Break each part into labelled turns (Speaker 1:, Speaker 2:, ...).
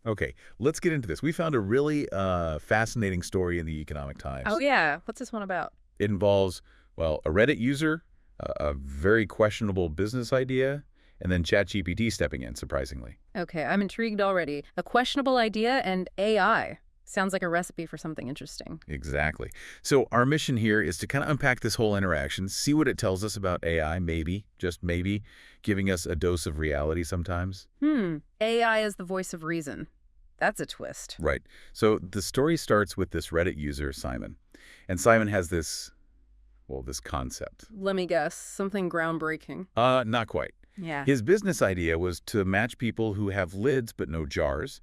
Speaker 1: Okay, let's get into this. We found a really fascinating story in the Economic
Speaker 2: Oh,
Speaker 1: Times.
Speaker 2: yeah. What's this one about?
Speaker 1: It involves, well, a Reddit user, a very questionable business idea, and then ChatGPT stepping in, surprisingly.
Speaker 2: Okay, I'm intrigued already. A questionable idea and AI. Sounds like a recipe for something interesting.
Speaker 1: Exactly. So our mission here is to kind of unpack this whole interaction, see what it tells us about AI, maybe, just maybe, giving us a dose of reality sometimes.
Speaker 2: AI is the voice of reason. That's a twist.
Speaker 1: Right. So the story starts with this Reddit user, Simon. And Simon has this, well, this concept.
Speaker 2: Let me guess. Something groundbreaking.
Speaker 1: Not quite.
Speaker 2: Yeah.
Speaker 1: His business idea was to match people who have lids but no jars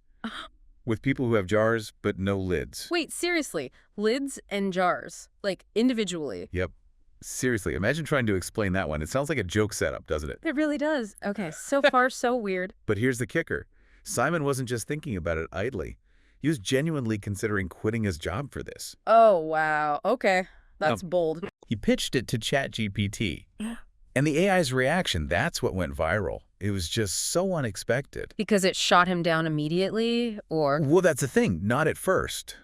Speaker 1: with people who have jars but no lids.
Speaker 2: Wait, seriously. Lids and jars. Like, individually.
Speaker 1: Yep. Seriously, imagine trying to explain that one. It sounds like a joke setup, doesn't it?
Speaker 2: It really does. Okay, so far, so weird.
Speaker 1: But here's the kicker. Simon wasn't just thinking about it idly. He was genuinely considering quitting his job for this.
Speaker 2: Oh, wow. Okay. That's bold.
Speaker 1: He pitched it to ChatGPT. And the AI's reaction, that's what went viral. It was just so unexpected.
Speaker 2: Because it shot him down immediately, or?
Speaker 1: Well, that's the thing, not at first.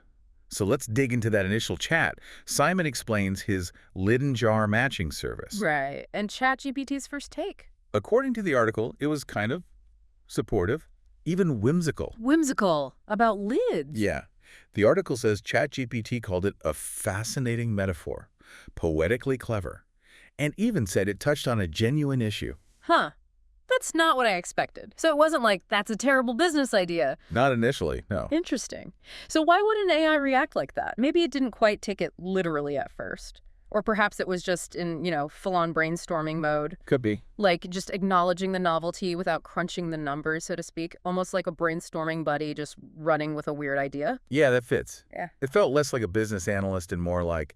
Speaker 1: So let's dig into that initial chat. Simon explains his lid and jar matching service.
Speaker 2: Right. And ChatGPT's first take.
Speaker 1: According to the article, it was kind of supportive, even whimsical.
Speaker 2: Whimsical. About lids.
Speaker 1: Yeah. The article says ChatGPT called it a fascinating metaphor, poetically clever, and even said it touched on a genuine issue.
Speaker 2: Huh. That's not what I expected. So it wasn't like, that's a terrible business idea.
Speaker 1: Not initially, no.
Speaker 2: Interesting. So why would an AI react like that? Maybe it didn't quite take it literally at first. Or perhaps it was just in, full-on brainstorming mode.
Speaker 1: Could be.
Speaker 2: Like just acknowledging the novelty without crunching the numbers, so to speak. Almost like a brainstorming buddy just running with a weird idea.
Speaker 1: Yeah, that fits.
Speaker 2: Yeah.
Speaker 1: It felt less like a business analyst and more like,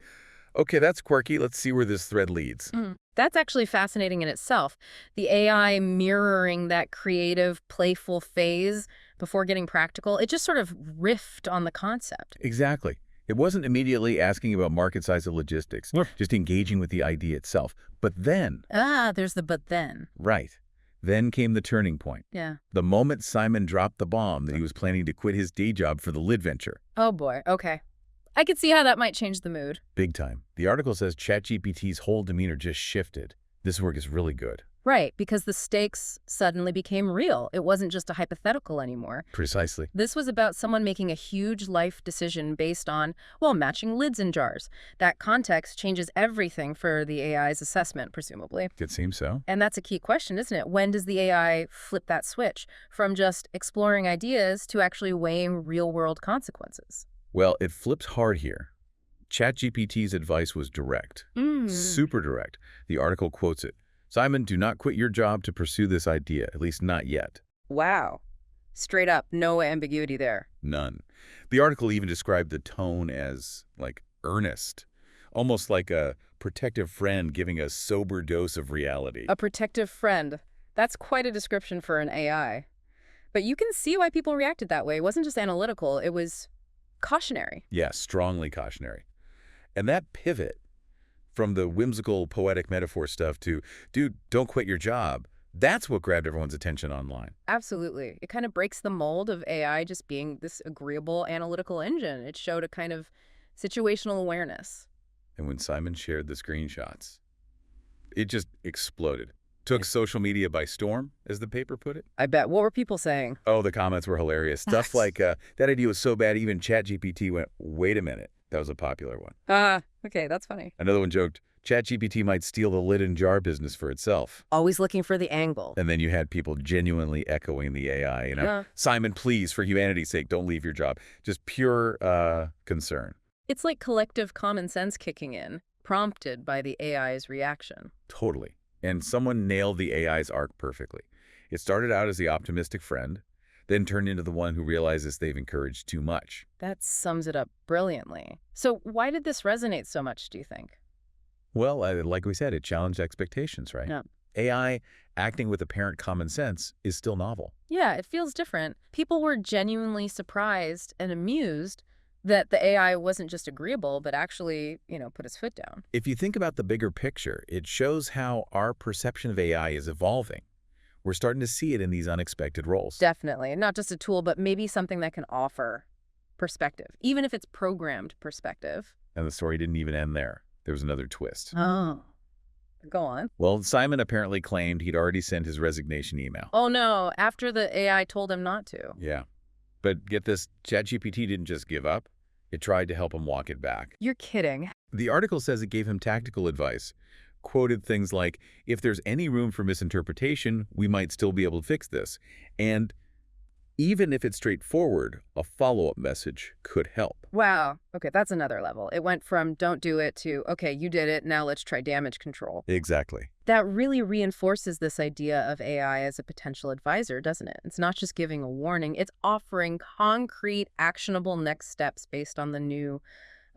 Speaker 1: okay, that's quirky. Let's see where this thread leads.
Speaker 2: That's actually fascinating in itself. The AI mirroring that creative, playful phase before getting practical, it just sort of riffed on the concept.
Speaker 1: Exactly. It wasn't immediately asking about market size or logistics, just engaging with the idea itself. But then...
Speaker 2: There's the but then.
Speaker 1: Right. Then came the turning point.
Speaker 2: Yeah.
Speaker 1: The moment Simon dropped the bomb that he was planning to quit his day job for the lid venture.
Speaker 2: Oh boy, okay. I could see how that might change the mood.
Speaker 1: Big time. The article says ChatGPT's whole demeanor just shifted. This work is really good.
Speaker 2: Right, because the stakes suddenly became real. It wasn't just a hypothetical anymore.
Speaker 1: Precisely.
Speaker 2: This was about someone making a huge life decision based on, matching lids in jars. That context changes everything for the AI's assessment, presumably.
Speaker 1: It seems so.
Speaker 2: And that's a key question, isn't it? When does the AI flip that switch from just exploring ideas to actually weighing real-world consequences?
Speaker 1: Well, it flips hard here. ChatGPT's advice was direct. Super direct. The article quotes it. Simon, do not quit your job to pursue this idea, at least not yet.
Speaker 2: Wow. Straight up, no ambiguity there.
Speaker 1: None. The article even described the tone as, earnest. Almost like a protective friend giving a sober dose of reality.
Speaker 2: A protective friend. That's quite a description for an AI. But you can see why people reacted that way. It wasn't just analytical, it was cautionary.
Speaker 1: Yeah, strongly cautionary. And that pivot from the whimsical, poetic metaphor stuff to, dude, don't quit your job, that's what grabbed everyone's attention online.
Speaker 2: Absolutely. It kind of breaks the mold of AI just being this agreeable analytical engine. It showed a kind of situational awareness.
Speaker 1: And when Simon shared the screenshots, it just exploded. Took social media by storm, as the paper put it.
Speaker 2: I bet. What were people saying?
Speaker 1: Oh, the comments were hilarious. Stuff like, that idea was so bad, even ChatGPT went, wait a minute. That was a popular one.
Speaker 2: Okay, that's funny.
Speaker 1: Another one joked, ChatGPT might steal the lid and jar business for itself.
Speaker 2: Always looking for the angle.
Speaker 1: And then you had people genuinely echoing the AI, Simon, please, for humanity's sake, don't leave your job. Just pure concern.
Speaker 2: It's like collective common sense kicking in, prompted by the AI's reaction.
Speaker 1: Totally. And someone nailed the AI's arc perfectly. It started out as the optimistic friend, then turned into the one who realizes they've encouraged too much.
Speaker 2: That sums it up brilliantly. So why did this resonate so much, do you think?
Speaker 1: Well, like we said, it challenged expectations, right?
Speaker 2: Yeah.
Speaker 1: AI acting with apparent common sense is still novel.
Speaker 2: Yeah, it feels different. People were genuinely surprised and amused that the AI wasn't just agreeable, but actually, put his foot down.
Speaker 1: If you think about the bigger picture, it shows how our perception of AI is evolving. We're starting to see it in these unexpected roles.
Speaker 2: Definitely. Not just a tool, but maybe something that can offer perspective, even if it's programmed perspective.
Speaker 1: And the story didn't even end there. There was another twist.
Speaker 2: Oh. Go on.
Speaker 1: Well, Simon apparently claimed he'd already sent his resignation email.
Speaker 2: Oh, no. After the AI told him not to.
Speaker 1: Yeah. But get this, ChatGPT didn't just give up. It tried to help him walk it back.
Speaker 2: You're kidding.
Speaker 1: The article says it gave him tactical advice, quoted things like, if there's any room for misinterpretation, we might still be able to fix this. And even if it's straightforward, a follow-up message could help.
Speaker 2: Wow. Okay, that's another level. It went from don't do it to, okay, you did it, now let's try damage control.
Speaker 1: Exactly.
Speaker 2: That really reinforces this idea of AI as a potential advisor, doesn't it? It's not just giving a warning, it's offering concrete, actionable next steps based on the new,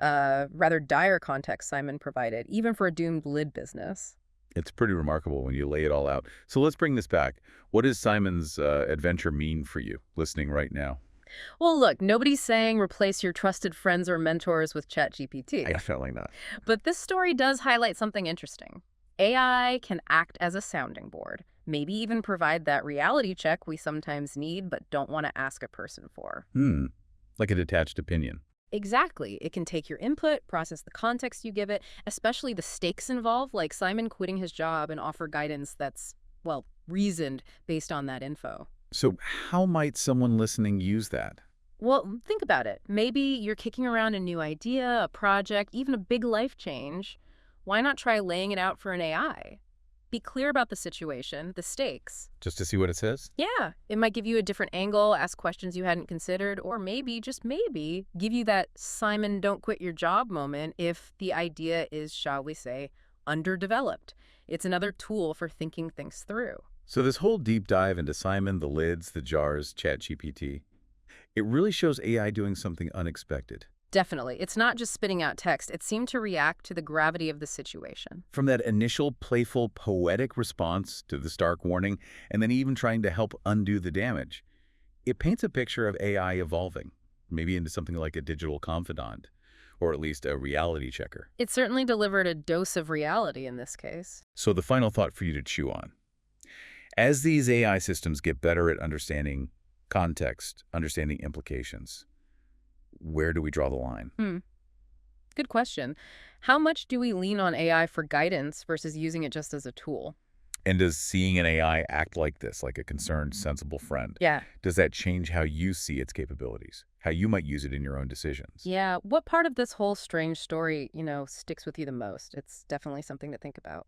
Speaker 2: rather dire context Simon provided, even for a doomed lid business.
Speaker 1: It's pretty remarkable when you lay it all out. So let's bring this back. What does Simon's adventure mean for you, listening right now?
Speaker 2: Well, look, nobody's saying replace your trusted friends or mentors with ChatGPT.
Speaker 1: Definitely not.
Speaker 2: But this story does highlight something interesting. AI can act as a sounding board, maybe even provide that reality check we sometimes need but don't want to ask a person for.
Speaker 1: Like a detached opinion.
Speaker 2: Exactly. It can take your input, process the context you give it, especially the stakes involved, like Simon quitting his job, and offer guidance that's, well, reasoned based on that info.
Speaker 1: So how might someone listening use that?
Speaker 2: Well, think about it. Maybe you're kicking around a new idea, a project, even a big life change. Why not try laying it out for an AI? Be clear about the situation, the stakes.
Speaker 1: Just to see what it says?
Speaker 2: Yeah, it might give you a different angle, ask questions you hadn't considered, or maybe, just maybe, give you that Simon don't quit your job moment if the idea is, shall we say, underdeveloped. It's another tool for thinking things through.
Speaker 1: So this whole deep dive into Simon, the lids, the jars, ChatGPT, it really shows AI doing something unexpected.
Speaker 2: Definitely. It's not just spitting out text. It seemed to react to the gravity of the situation.
Speaker 1: From that initial playful, poetic response to the stark warning, and then even trying to help undo the damage, it paints a picture of AI evolving, maybe into something like a digital confidant, or at least a reality checker.
Speaker 2: It certainly delivered a dose of reality in this case.
Speaker 1: So the final thought for you to chew on. As these AI systems get better at understanding context, understanding implications, where do we draw the line?
Speaker 2: Good question. How much do we lean on AI for guidance versus using it just as a tool?
Speaker 1: And does seeing an AI act like this, like a concerned, sensible friend,
Speaker 2: Yeah.
Speaker 1: does that change how you see its capabilities, how you might use it in your own decisions?
Speaker 2: Yeah. What part of this whole strange story, sticks with you the most? It's definitely something to think about.